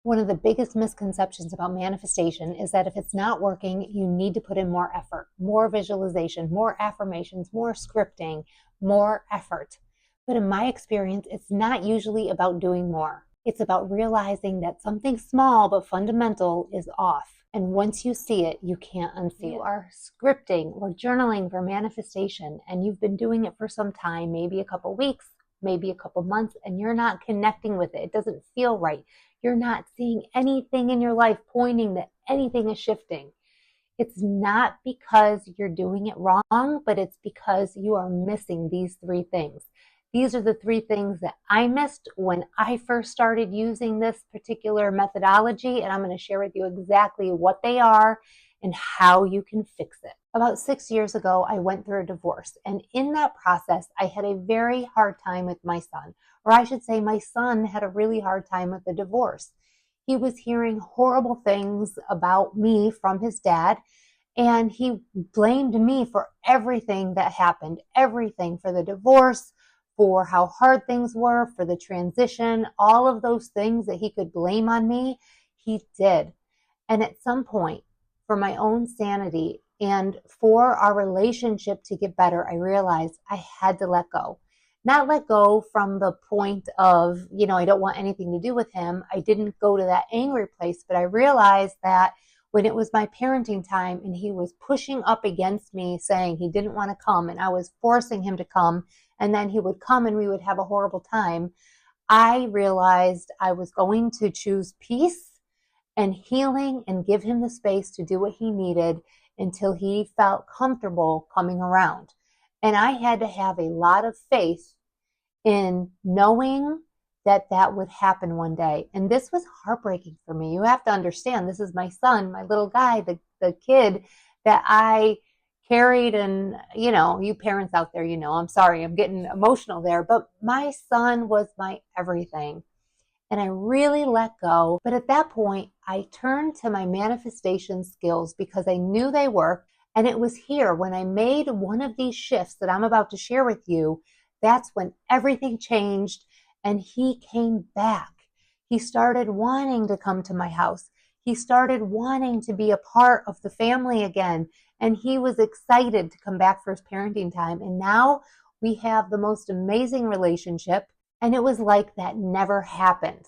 One of the biggest misconceptions about manifestation is that if it's not working, you need to put in more effort, more visualization, more affirmations, more scripting, more effort. But in my experience, it's not usually about doing more. It's about realizing that something small but fundamental is off. And once you see it, you can't unsee it. You are scripting or journaling for manifestation, and you've been doing it for some time, maybe a couple weeks, maybe a couple months, and you're not connecting with it. It doesn't feel right. You're not seeing anything in your life pointing that anything is shifting. It's not because you're doing it wrong, but it's because you are missing these three things. These are the three things that I missed when I first started using this particular methodology, and I'm going to share with you exactly what they are and how you can fix it. About 6 years ago, I went through a divorce, and in that process, I had a very hard time with my son, or I should say my son had a really hard time with the divorce. He was hearing horrible things about me from his dad, and he blamed me for everything that happened, everything, for the divorce, for how hard things were, for the transition, all of those things that he could blame on me, he did. And at some point, for my own sanity and for our relationship to get better, I realized I had to let go. Not let go from the point of, I don't want anything to do with him. I didn't go to that angry place, but I realized that when it was my parenting time and he was pushing up against me saying he didn't want to come and I was forcing him to come, and then he would come and we would have a horrible time, I realized I was going to choose peace and healing and give him the space to do what he needed until he felt comfortable coming around. And I had to have a lot of faith in knowing that that would happen one day. And this was heartbreaking for me. You have to understand, this is my son, my little guy, the kid that I carried. And, you parents out there, I'm sorry, I'm getting emotional there, but my son was my everything. And I really let go. But at that point, I turned to my manifestation skills because I knew they worked. And it was here when I made one of these shifts that I'm about to share with you, that's when everything changed and he came back. He started wanting to come to my house. He started wanting to be a part of the family again. And he was excited to come back for his parenting time. And now we have the most amazing relationship. And it was like that never happened.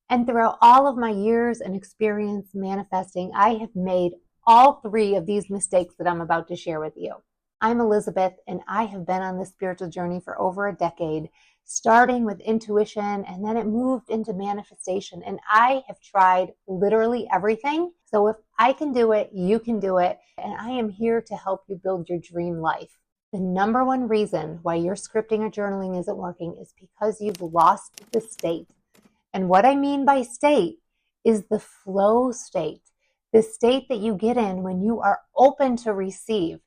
And throughout all of my years and experience manifesting, I have made all three of these mistakes that I'm about to share with you. I'm Elizabeth, and I have been on this spiritual journey for over a decade, starting with intuition, and then it moved into manifestation. And I have tried literally everything. So if I can do it, you can do it. And I am here to help you build your dream life. The number one reason why your scripting or journaling isn't working is because you've lost the state. And what I mean by state is the flow state, the state that you get in when you are open to receive,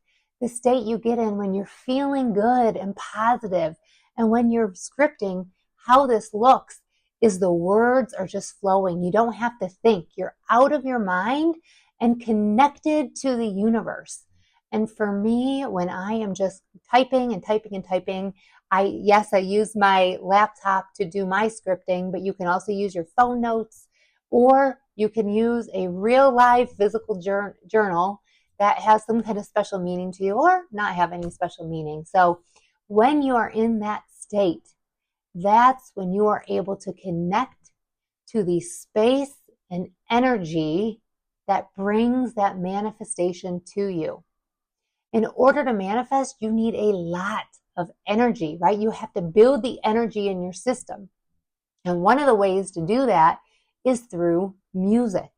the state you get in when you're feeling good and positive. And when you're scripting, how this looks is the words are just flowing. You don't have to think. You're out of your mind and connected to the universe. And for me, when I am just typing and typing and typing, I use my laptop to do my scripting, but you can also use your phone notes, or you can use a real live physical journal that has some kind of special meaning to you or not have any special meaning. So when you are in that state, that's when you are able to connect to the space and energy that brings that manifestation to you. In order to manifest, you need a lot of energy, right? You have to build the energy in your system. And one of the ways to do that is through music.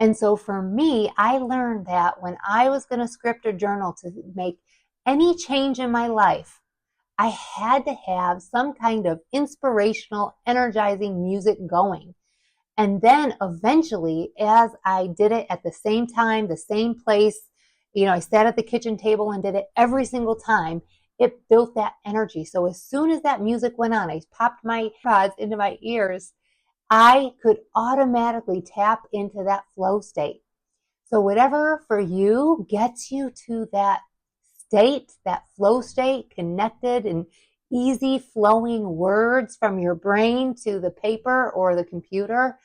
And so for me, I learned that when I was going to script or journal to make any change in my life, I had to have some kind of inspirational, energizing music going. And then eventually, as I did it at the same time, the same place, I sat at the kitchen table and did it every single time, it built that energy. So as soon as that music went on, I popped my pods into my ears, I could automatically tap into that flow state. So whatever for you gets you to that state, that flow state, connected and easy flowing words from your brain to the paper or the computer,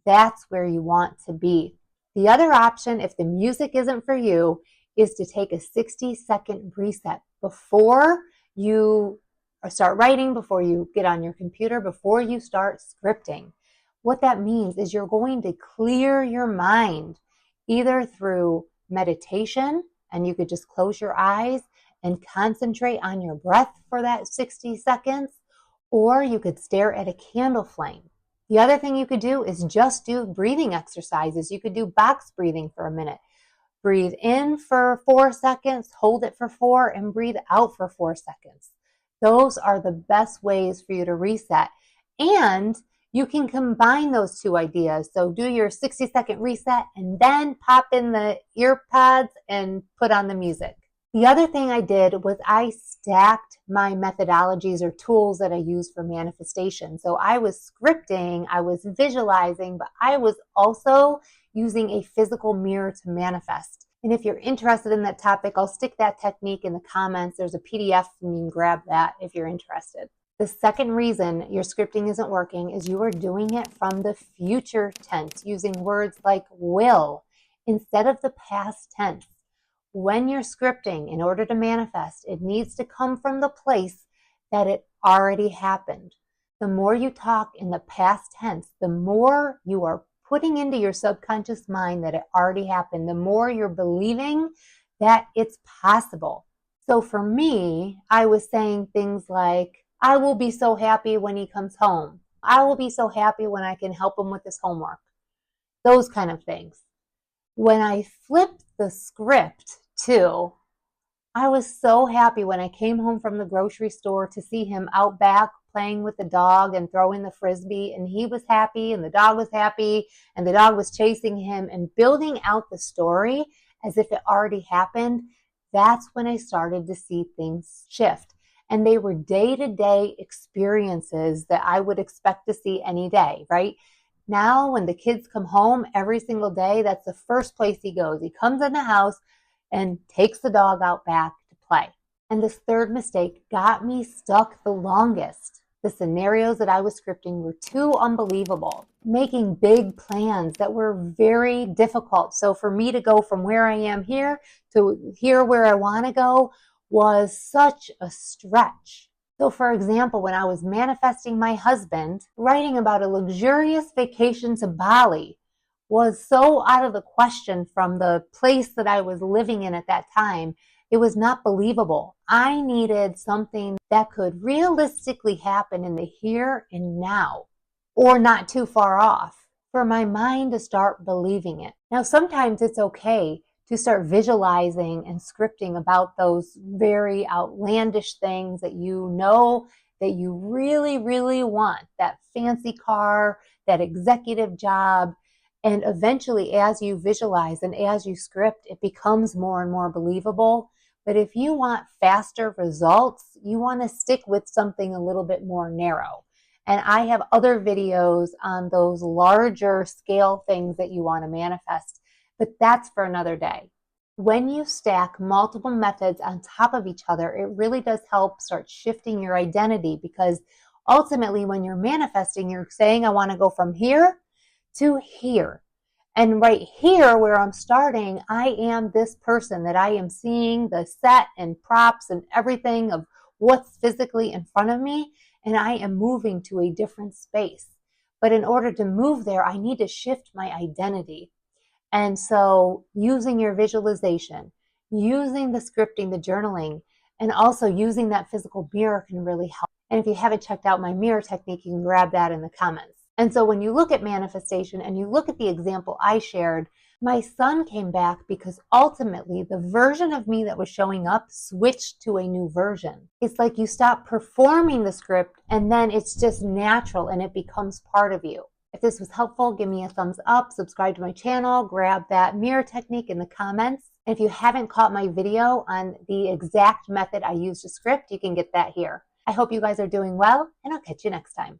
That's where you want to be. The other option, if the music isn't for you, is to take a 60-second reset before you start writing, before you get on your computer, before you start scripting. What that means is you're going to clear your mind either through meditation, and you could just close your eyes and concentrate on your breath for that 60 seconds, or you could stare at a candle flame. The other thing you could do is just do breathing exercises. You could do box breathing for a minute. Breathe in for 4 seconds, hold it for 4, and breathe out for 4 seconds. Those are the best ways for you to reset. And you can combine those two ideas. So do your 60-second reset and then pop in the ear pods and put on the music. The other thing I did was I stacked my methodologies or tools that I use for manifestation. So I was scripting, I was visualizing, but I was also using a physical mirror to manifest. And if you're interested in that topic, I'll stick that technique in the comments. There's a PDF and you can grab that if you're interested. The second reason your scripting isn't working is you are doing it from the future tense, using words like will instead of the past tense. When you're scripting, in order to manifest, it needs to come from the place that it already happened. The more you talk in the past tense, the more you are putting into your subconscious mind that it already happened, the more you're believing that it's possible. So for me, I was saying things like, I will be so happy when he comes home. I will be so happy when I can help him with his homework. Those kind of things. When I flipped the script too, I was so happy when I came home from the grocery store to see him out back playing with the dog and throwing the frisbee, and he was happy and the dog was happy and the dog was chasing him, and building out the story as if it already happened. That's when I started to see things shift. And they were day-to-day experiences that I would expect to see any day, right? Now, when the kids come home every single day, that's the first place he goes. He comes in the house and takes the dog out back to play. And this third mistake got me stuck the longest. The scenarios that I was scripting were too unbelievable, making big plans that were very difficult. So for me to go from where I am here to here where I want to go was such a stretch. So for example, when I was manifesting my husband, writing about a luxurious vacation to Bali was so out of the question from the place that I was living in at that time. It was not believable. I needed something that could realistically happen in the here and now, or not too far off, for my mind to start believing it. Now, sometimes it's okay to start visualizing and scripting about those very outlandish things that you know that you really, really want, that fancy car, that executive job. And eventually, as you visualize and as you script, it becomes more and more believable. But if you want faster results, you want to stick with something a little bit more narrow. And I have other videos on those larger scale things that you want to manifest, but that's for another day. When you stack multiple methods on top of each other, it really does help start shifting your identity, because ultimately when you're manifesting, you're saying, I want to go from here to here. And right here where I'm starting, I am this person that I am seeing the set and props and everything of what's physically in front of me, and I am moving to a different space. But in order to move there, I need to shift my identity. And so using your visualization, using the scripting, the journaling, and also using that physical mirror can really help. And if you haven't checked out my mirror technique, you can grab that in the comments. And so when you look at manifestation and you look at the example I shared, my son came back because ultimately the version of me that was showing up switched to a new version. It's like you stop performing the script and then it's just natural and it becomes part of you. If this was helpful, give me a thumbs up, subscribe to my channel, grab that mirror technique in the comments. And if you haven't caught my video on the exact method I use to script, you can get that here. I hope you guys are doing well, and I'll catch you next time.